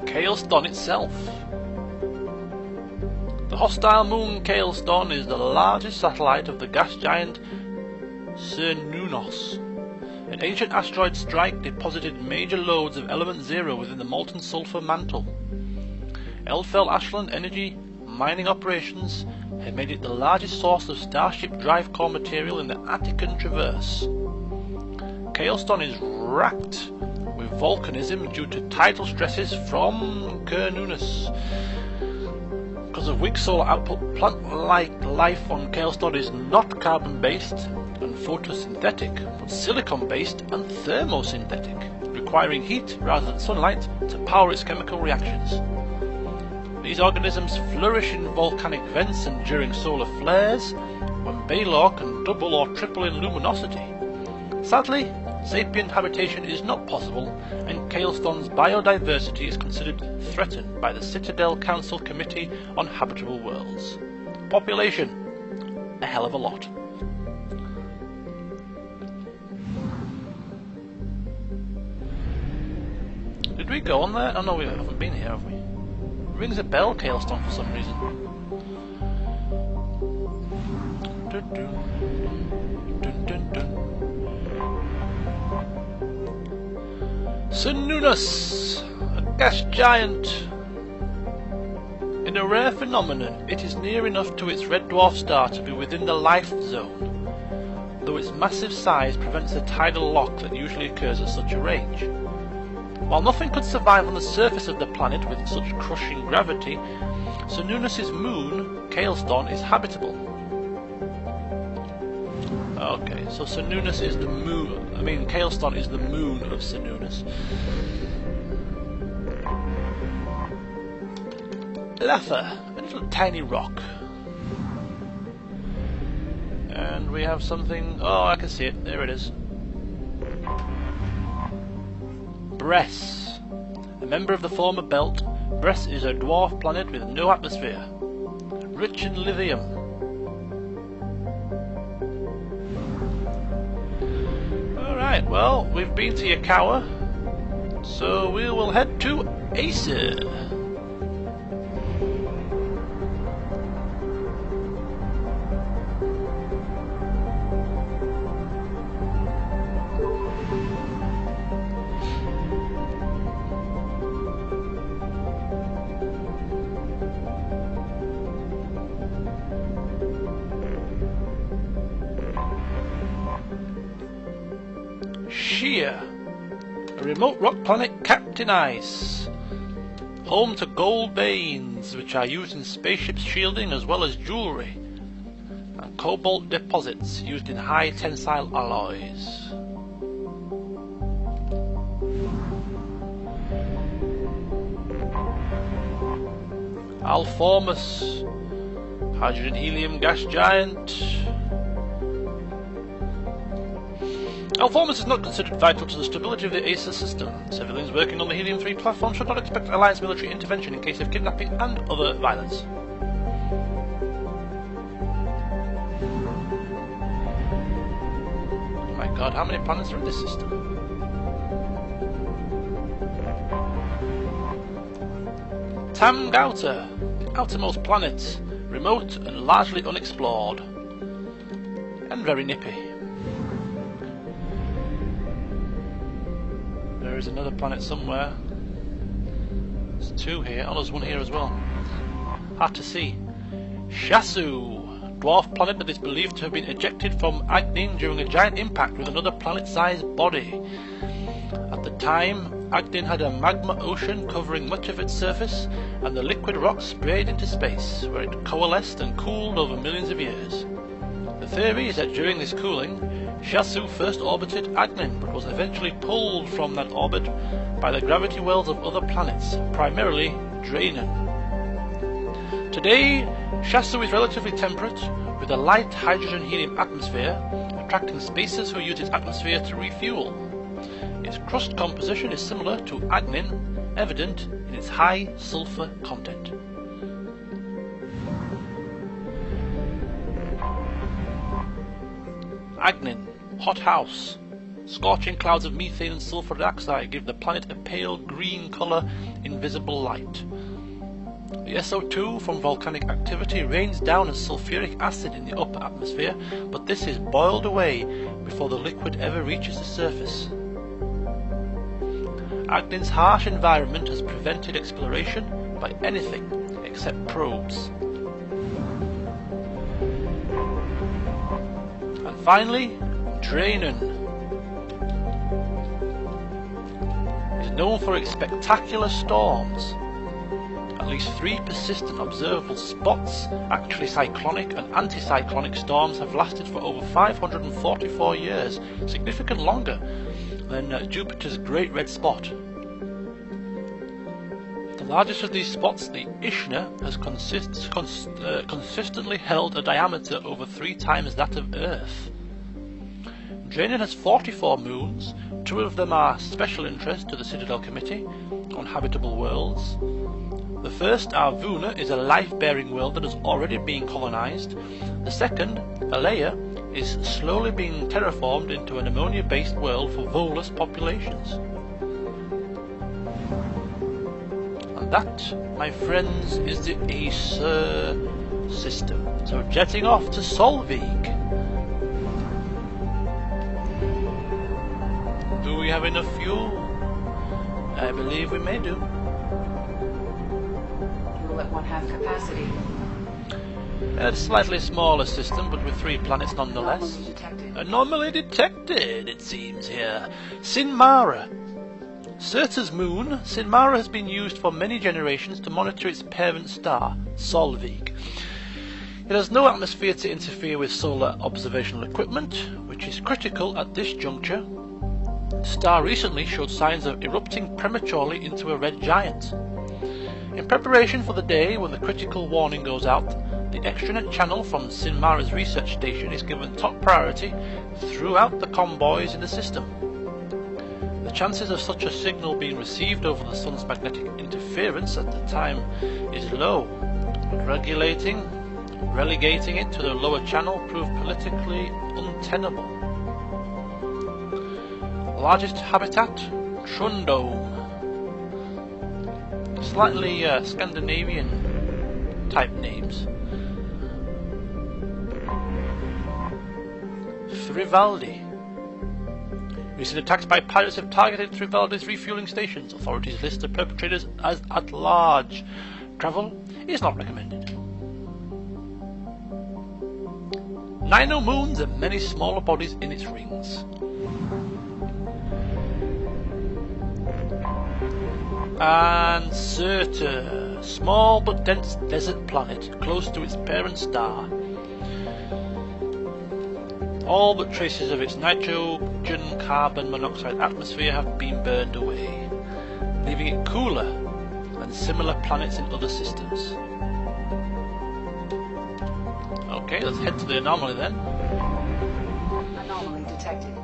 Kaelston itself. The hostile moon Kaelston is the largest satellite of the gas giant Cernunnos. An ancient asteroid strike deposited major loads of element zero within the molten sulfur mantle. Eldfell Ashland Energy mining operations have made it the largest source of Starship drive core material in the Attican Traverse. Kaelston is racked with volcanism due to tidal stresses from Cernunnos. Because of weak solar output, plant-like life on Kaelston is not carbon-based and photosynthetic, but silicon-based and thermosynthetic, requiring heat rather than sunlight to power its chemical reactions. These organisms flourish in volcanic vents and during solar flares, when Baylor can double or triple in luminosity. Sadly, sapient habitation is not possible, and Kaelston's biodiversity is considered threatened by the Citadel Council Committee on Habitable Worlds. Population, a hell of a lot. Did we go on there? Oh no, we haven't been here, have we? Rings a bell, Kaelston, for some reason. Cernunnos, a gas giant. In a rare phenomenon, it is near enough to its red dwarf star to be within the life zone, though its massive size prevents the tidal lock that usually occurs at such a range. While nothing could survive on the surface of the planet with such crushing gravity, Cernunnos' moon, Kaelston, is habitable. Okay, so Cernunnos is the moon. Kaelston is the moon of Cernunnos. Lather, a little tiny rock. And we have something. Oh, I can see it. There it is. Bress. A member of the former belt, Bress is a dwarf planet with no atmosphere. Rich in lithium. Alright, well, we've been to Yukawa, so we will head to Acer. Sheer, a remote rock planet capped in ice, home to gold veins which are used in spaceships shielding as well as jewellery, and cobalt deposits used in high tensile alloys. Alphormus, hydrogen helium gas giant. Alphormus is not considered vital to the stability of the Acer system. Civilians working on the Helium-3 platform should not expect Alliance military intervention in case of kidnapping and other violence. Oh my god, how many planets are in this system? Tamgauta, the outermost planet, remote and largely unexplored. And very nippy. There is another planet somewhere. There's two here. Oh, there's one here as well. Hard to see. Shasu, dwarf planet that is believed to have been ejected from Agnin during a giant impact with another planet-sized body. At the time, Agnin had a magma ocean covering much of its surface, and the liquid rock sprayed into space, where it coalesced and cooled over millions of years. The theory is that during this cooling, Shasu first orbited Agnin, but was eventually pulled from that orbit by the gravity wells of other planets, primarily Draenor. Today, Shasu is relatively temperate, with a light hydrogen-helium atmosphere, attracting spacers who use its atmosphere to refuel. Its crust composition is similar to Agnin, evident in its high sulfur content. Agnin, hot house, Scorching clouds of methane and sulfur dioxide give the planet a pale green colour in visible light. The SO2 from volcanic activity rains down as sulfuric acid in the upper atmosphere, but this is boiled away before the liquid ever reaches the surface. Agnin's harsh environment has prevented exploration by anything except probes. And finally, Drainon is known for its spectacular storms. At least 3 persistent observable spots, actually cyclonic and anticyclonic storms, have lasted for over 544 years, significantly longer than Jupiter's Great Red Spot. The largest of these spots, the Ishna, has consistently held a diameter over 3 times that of Earth. Drainon has 44 moons. 2 of them are special interest to the Citadel Committee on Habitable Worlds. The first, Arvuna, is a life-bearing world that has already been colonized. The second, Alea, is slowly being terraformed into an ammonia-based world for Volus populations. And that, my friends, is the Acer system. So jetting off to Solveig. Do we have enough fuel? I believe we may do. At 1/2 capacity. A slightly smaller system, but with 3 planets nonetheless. Anomaly detected, it seems here. Sinmara. Surtur's moon, Sinmara has been used for many generations to monitor its parent star, Solveig. It has no atmosphere to interfere with solar observational equipment, which is critical at this juncture. The star recently showed signs of erupting prematurely into a red giant. In preparation for the day when the critical warning goes out, the extranet channel from Sinmara's research station is given top priority throughout the convoys in the system. The chances of such a signal being received over the Sun's magnetic interference at the time is low, but relegating it to the lower channel proved politically untenable. Largest habitat, Trundome. Slightly Scandinavian type names. Thrivaldi. Recent attacks by pirates have targeted Thrivaldi's refueling stations. Authorities list the perpetrators as at large. Travel is not recommended. 9 moons and many smaller bodies in its rings. And Surtur, small but dense desert planet close to its parent star. All but traces of its nitrogen carbon monoxide atmosphere have been burned away, leaving it cooler than similar planets in other systems. Okay, let's head to the anomaly then. Anomaly detected.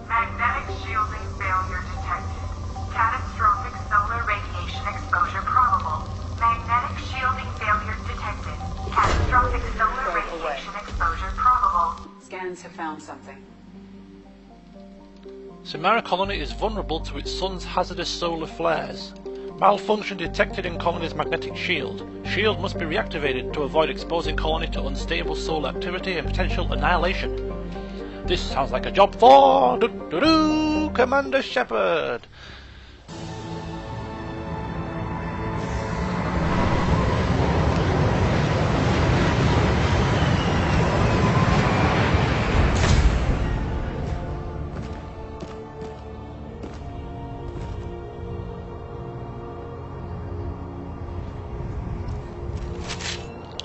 Magnetic shielding failure detected. Catastrophic solar radiation exposure probable. Magnetic shielding failure detected. Catastrophic solar radiation exposure probable. Scans have found something. Sinmara colony is vulnerable to its sun's hazardous solar flares. Malfunction detected in colony's magnetic shield. Shield must be reactivated to avoid exposing colony to unstable solar activity and potential annihilation. This sounds like a job for Commander Shepard.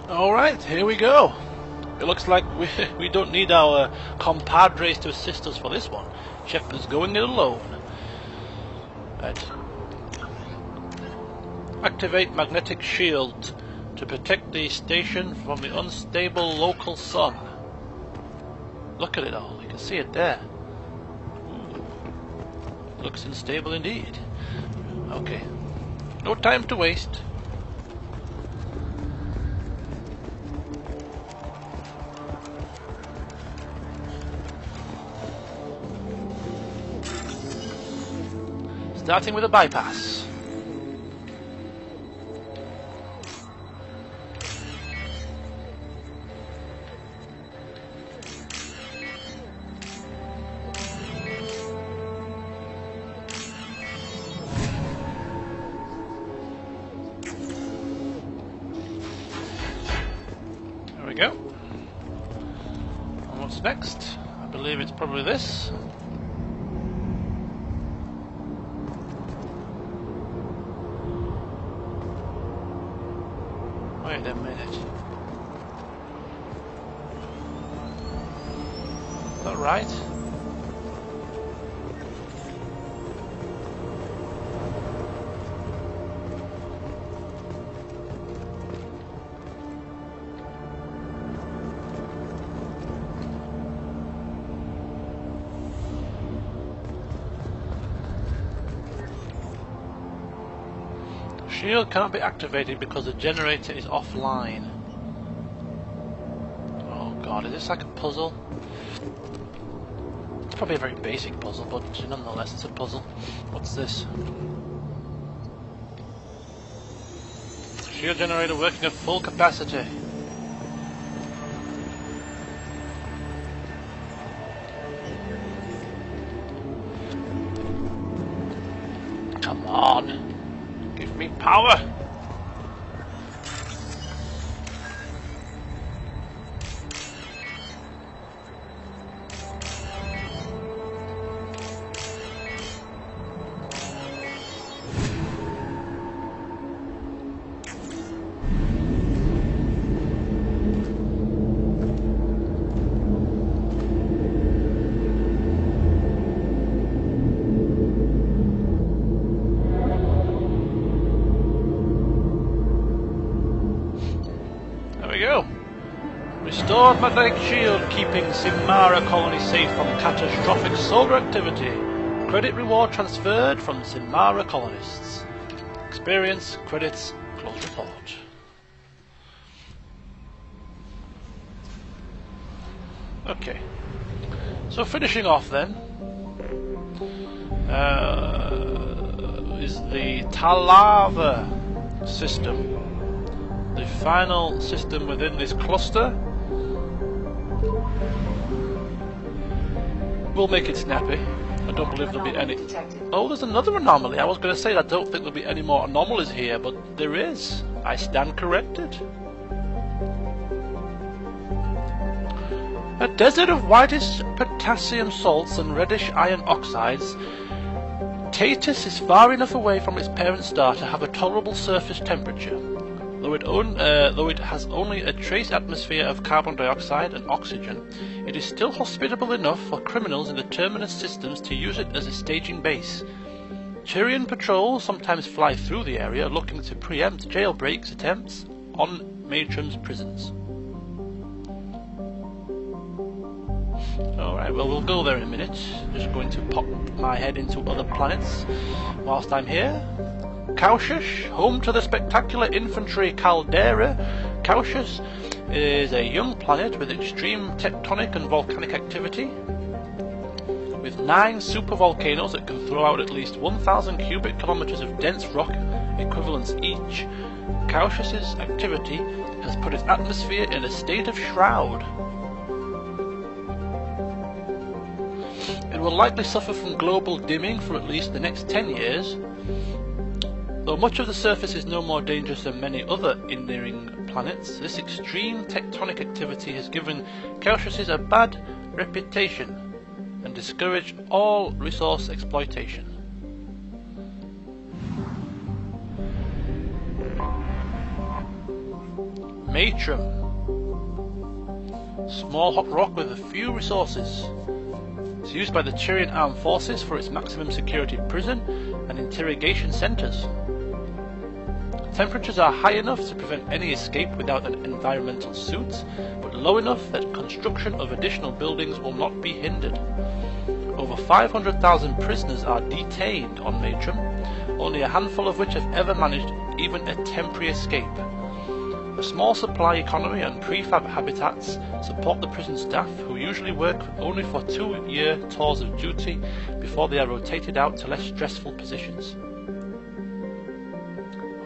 Alright, here we go. It looks like we don't need our compadres to assist us for this one. Shepard's going it alone. Right. Activate magnetic shield to protect the station from the unstable local sun. Look at it all, you can see it there. Ooh. Looks unstable indeed. Okay, no time to waste. Starting with a bypass. There we go. And what's next? I believe it's probably this. Wait a minute. Is that right? Shield cannot be activated because the generator is offline. Oh god, is this like a puzzle? It's probably a very basic puzzle, but nonetheless it's a puzzle. What's this? Shield generator working at full capacity. Come on! Give me power! Restored magnetic shield keeping Sinmara colony safe from catastrophic solar activity. Credit reward transferred from Sinmara colonists. Experience, credits, close report. Okay. So finishing off then is the Talava system. The final system within this cluster. We'll make it snappy. I don't believe there'll be any... Oh, there's another anomaly. I was going to say I don't think there'll be any more anomalies here, but there is. I stand corrected. A desert of whitish potassium salts and reddish iron oxides, Tatus is far enough away from its parent star to have a tolerable surface temperature. Though it has only a trace atmosphere of carbon dioxide and oxygen, it is still hospitable enough for criminals in the terminus systems to use it as a staging base. Turian patrols sometimes fly through the area looking to preempt jailbreaks attempts on Matrum's prisons. Alright, well we'll go there in a minute. Just going to pop my head into other planets whilst I'm here. Cautious, home to the spectacular infantry caldera. Cautious is a young planet with extreme tectonic and volcanic activity, with 9 supervolcanoes that can throw out at least 1,000 cubic kilometers of dense rock equivalents each. Cautious's activity has put its atmosphere in a state of shroud. It will likely suffer from global dimming for at least the next 10 years. Though much of the surface is no more dangerous than many other Indering planets, this extreme tectonic activity has given Cautius a bad reputation and discouraged all resource exploitation. Matrum. Small hot rock with a few resources. It's used by the Turian armed forces for its maximum security prison and interrogation centres. Temperatures are high enough to prevent any escape without an environmental suit, but low enough that construction of additional buildings will not be hindered. Over 500,000 prisoners are detained on Matrum, only a handful of which have ever managed even a temporary escape. A small supply economy and prefab habitats support the prison staff, who usually work only for 2-year tours of duty before they are rotated out to less stressful positions.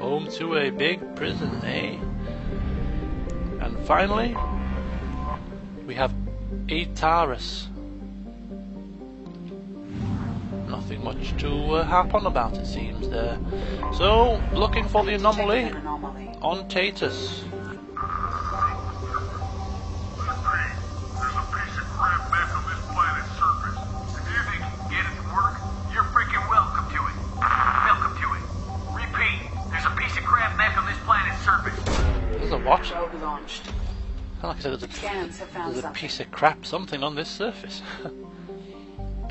Home to a big prison, eh? And finally, we have Atarus. Nothing much to harp on about, it seems there. So, looking for the anomaly Detected an anomaly. on Tatus. There's a piece of crap back on this planet's surface. If you think you can get it to work, you're freaking welcome to it. Welcome to it. Repeat, there's a piece of crap back on this planet's surface. There's a what? Probe launched. Like I said, Scans have found there's a something. piece of crap, something on this surface.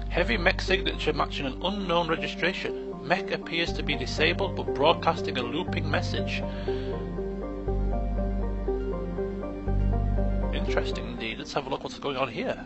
Heavy mech signature matching an unknown registration. Mech appears to be disabled but broadcasting a looping message. Interesting indeed. Let's have a look what's going on here.